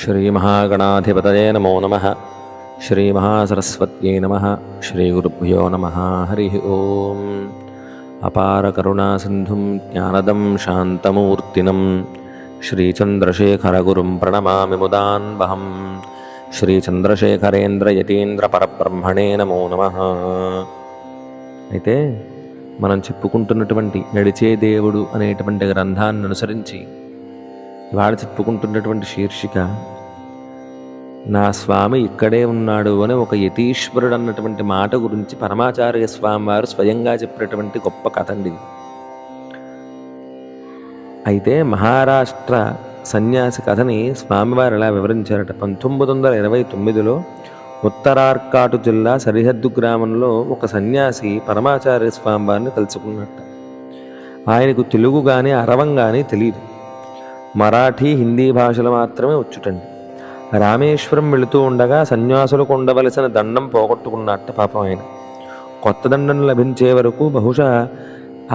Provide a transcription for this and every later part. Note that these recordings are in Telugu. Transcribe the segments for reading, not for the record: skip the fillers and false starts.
श्रीमहागणाधिपतये नमो नमः। श्रीमहासरस्वत्यै नमः। श्रीगुरुभ्यो नमः। हरिः ओम्। अपारकरुणासिन्धुं ज्ञानदं शान्तमूर्तिनं श्रीचन्द्रशेखरगुरुं प्रणमामि मुदान्वहम्। శ్రీచంద్రశేఖరేంద్రయతీంద్రపరబ్రహ్మణే నమో నమః. అయితే మనం చెప్పుకుంటున్నటువంటి నడిచే దేవుడు అనేటువంటి గ్రంథాన్ని అనుసరించి ఇవాళ చెప్పుకుంటున్నటువంటి శీర్షిక నా స్వామి ఇక్కడే ఉన్నాడు అని ఒక యతీశ్వరుడు అన్నటువంటి మాట గురించి పరమాచార్య స్వామి వారు స్వయంగా చెప్పినటువంటి గొప్ప కథ అండి. అయితే మహారాష్ట్ర సన్యాసి కథని స్వామివారు ఎలా వివరించారట. 1929లో ఉత్తరార్కాటు జిల్లా సరిహద్దు గ్రామంలో ఒక సన్యాసి పరమాచార్య స్వామి వారిని కలుసుకున్నట్ట. ఆయనకు తెలుగు కానీ అరవం కానీ తెలియదు. మరాఠీ హిందీ భాషలు మాత్రమే వచ్చుటండి. రామేశ్వరం వెళుతూ ఉండగా సన్యాసులకు ఉండవలసిన దండం పోగొట్టుకున్నట్ట పాపం ఆయన. కొత్త దండం లభించే వరకు బహుశా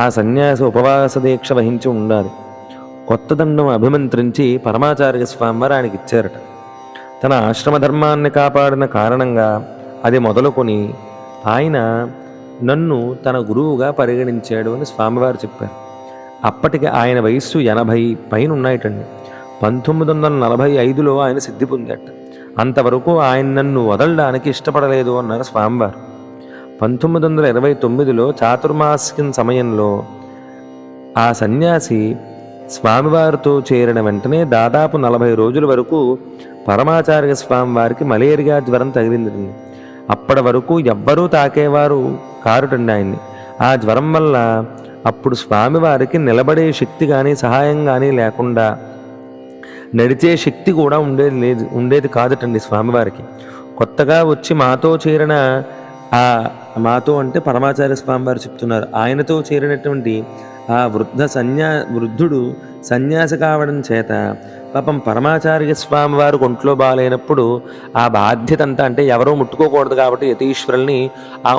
ఆ సన్యాసి ఉపవాస దీక్ష వహించి ఉండాలి. కొత్త దండం అభిమంత్రించి పరమాచార్య స్వామి వారు ఆయనకి ఇచ్చారట. తన ఆశ్రమ ధర్మాన్ని కాపాడిన కారణంగా అది మొదలుకొని ఆయన నన్ను తన గురువుగా పరిగణించాడు అని స్వామివారు చెప్పారు. అప్పటికి ఆయన వయస్సు 80 పైన ఉన్నాయటండి. 1945లో ఆయన సిద్ధి పొందాట. అంతవరకు ఆయన నన్ను వదలడానికి ఇష్టపడలేదు అన్నారు స్వామివారు. 1929లో చాతుర్మాస్యం సమయంలో ఆ సన్యాసి స్వామివారితో చేరిన వెంటనే దాదాపు 40 రోజుల వరకు పరమాచార్య స్వామి వారికి మలేరియా జ్వరం తగిలిందండి. అప్పటి వరకు ఎవ్వరూ తాకేవారు కారుటండి ఆయన్ని. ఆ జ్వరం వల్ల అప్పుడు స్వామివారికి నిలబడే శక్తి కానీ సహాయం కానీ లేకుండా నడిచే శక్తి కూడా ఉండేది కాదటండి స్వామివారికి. కొత్తగా వచ్చి మాతో చేరిన మాతో అంటే పరమాచార్య స్వామివారు చెప్తున్నారు, ఆయనతో చేరినటువంటి ఆ వృద్ధుడు సన్యాసి కావడం చేత పాపం పరమాచార్య స్వామి వారు ఒంట్లో బాగాలేనప్పుడు ఆ బాధ్యత అంతా, అంటే ఎవరో ముట్టుకోకూడదు కాబట్టి యతీశ్వరుల్ని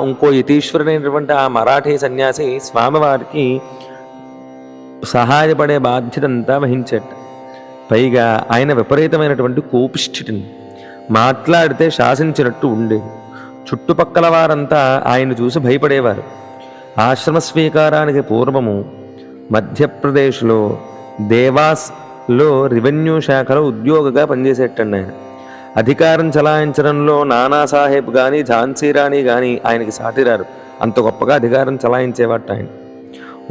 ఇంకో యతీశ్వరుడైనటువంటి ఆ మరాఠీ సన్యాసి స్వామివారికి సహాయపడే బాధ్యత అంతా వహించేట. పైగా ఆయన విపరీతమైనటువంటి కోపిష్ఠిటిని, మాట్లాడితే శాసించినట్టు ఉండేది. చుట్టుపక్కల వారంతా ఆయన చూసి భయపడేవారు. ఆశ్రమ స్వీకారానికి పూర్వము మధ్యప్రదేశ్లో దేవాస్లో రెవెన్యూ శాఖలో ఉద్యోగిగా పనిచేసేటండి ఆయన. అధికారం చలాయించడంలో నానాసాహెబ్ కానీ ఝాన్సీ రాణి కానీ ఆయనకి సాటిరారు. అంత గొప్పగా అధికారం చలాయించేవాట ఆయన.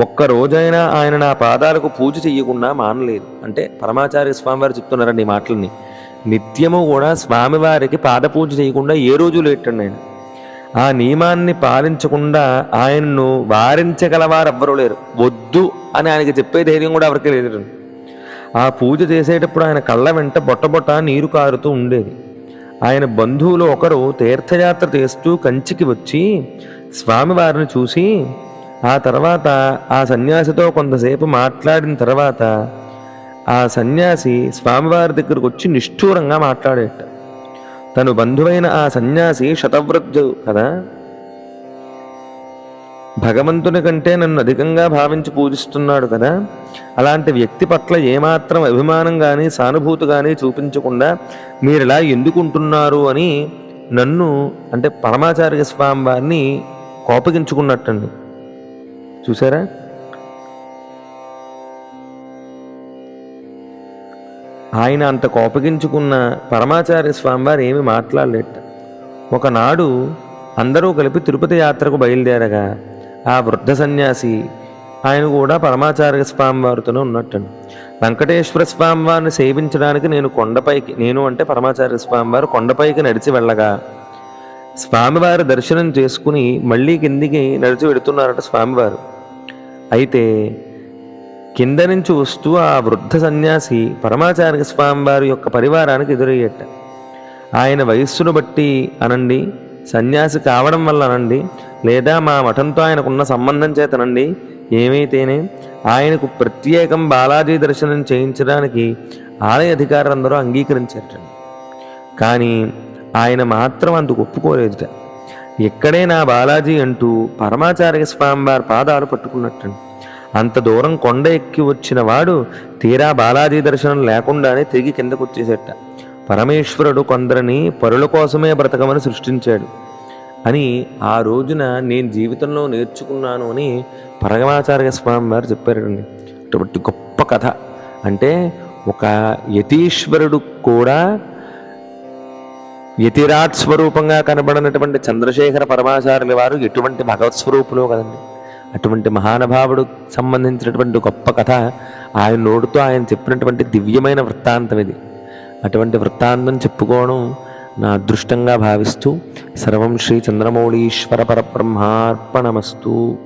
ఒక్క రోజైనా ఆయన నా పాదాలకు పూజ చెయ్యకుండా మానలేదు. అంటే పరమాచార్య స్వామివారు చెప్తున్నారండి ఈ మాటలని. నిత్యము కూడా స్వామివారికి పాదపూజ చేయకుండా ఏ రోజు లేటండి ఆయన. ఆ నియమాన్ని పాలించకుండా ఆయన్ను వారించగలవారెవ్వరూ లేరు. వద్దు అని ఆయనకి చెప్పే ధైర్యం కూడా ఎవరికి లేదు. ఆ పూజ చేసేటప్పుడు ఆయన కళ్ళ వెంట బొట్టబొట్ట నీరు కారుతూ ఉండేది. ఆయన బంధువులు ఒకరు తీర్థయాత్ర చేస్తూ కంచికి వచ్చి స్వామివారిని చూసి ఆ తర్వాత ఆ సన్యాసితో కొంతసేపు మాట్లాడిన తర్వాత ఆ సన్యాసి స్వామివారి దగ్గరకు వచ్చి నిష్ఠూరంగా మాట్లాడేట. తను బంధువైన ఆ సన్యాసి శతవృద్ధుడు కదా, భగవంతుని కంటే నన్ను అధికంగా భావించి పూజిస్తున్నాడు కదా, అలాంటి వ్యక్తి పట్ల ఏమాత్రం అభిమానం కానీ సానుభూతి కానీ చూపించకుండా మీరిలా ఎందుకుంటున్నారు అని నన్ను, అంటే పరమాచార్య స్వామి వారిని కోపగించుకున్నట్టండి. చూసారా? ఆయన అంత కోపగించుకున్న పరమాచార్య స్వామి వారు ఏమి మాట్లాడలేట. ఒకనాడు అందరూ కలిపి తిరుపతి యాత్రకు బయలుదేరగా ఆ వృద్ధ సన్యాసి ఆయన కూడా పరమాచార్య స్వామి వారితోనే ఉన్నట్టండి. వెంకటేశ్వర స్వామి వారిని సేవించడానికి నేను అంటే పరమాచార్య స్వామి వారు కొండపైకి నడిచి వెళ్ళగా స్వామివారి దర్శనం చేసుకుని మళ్ళీ కిందికి నడిచి వెడుతున్నారట స్వామివారు. అయితే కింద నుంచి వస్తూ ఆ వృద్ధ సన్యాసి పరమాచార్య స్వామి వారి యొక్క పరివారానికి ఎదురయ్యట. ఆయన వయస్సును బట్టి అనండి, సన్యాసి కావడం వల్ల అనండి, లేదా మా మఠంతో ఆయనకున్న సంబంధం చేతనండి, ఏమైతేనే ఆయనకు ప్రత్యేకం బాలాజీ దర్శనం చేయించడానికి ఆలయ అధికారులందరూ అంగీకరించారటండి. కానీ ఆయన మాత్రం అందుకు ఒప్పుకోలేదుట. ఎక్కడే నా బాలాజీ అంటూ పరమాచార్య స్వామి వారి పాదాలు పట్టుకున్నట్టండి. అంత దూరం కొండ ఎక్కి వచ్చిన వాడు తీరా బాలాజీ దర్శనం లేకుండానే తిరిగి కిందకు వచ్చేసేట. పరమేశ్వరుడు కొందరిని పరుల కోసమే బ్రతకమని సృష్టించాడు అని ఆ రోజున నేను జీవితంలో నేర్చుకున్నాను అని పరమాచార్య స్వామి వారు చెప్పారండి. అటువంటి గొప్ప కథ. అంటే ఒక యతీశ్వరుడు కూడా యతిరాట్ స్వరూపంగా కనబడినటువంటి చంద్రశేఖర పరమాచార్యుల వారు ఎటువంటి భగవత్ స్వరూపులో కదండి. అటువంటి మహానుభావుడు సంబంధించినటువంటి గొప్ప కథ ఆయన నోటితో ఆయన చెప్పినటువంటి దివ్యమైన వృత్తాంతం ఇది. అటువంటి వృత్తాంతం చెప్పుకోవడం నా అదృష్టంగా భావిస్తూ సర్వం శ్రీ చంద్రమౌళీశ్వర పరబ్రహ్మార్పణమస్తు.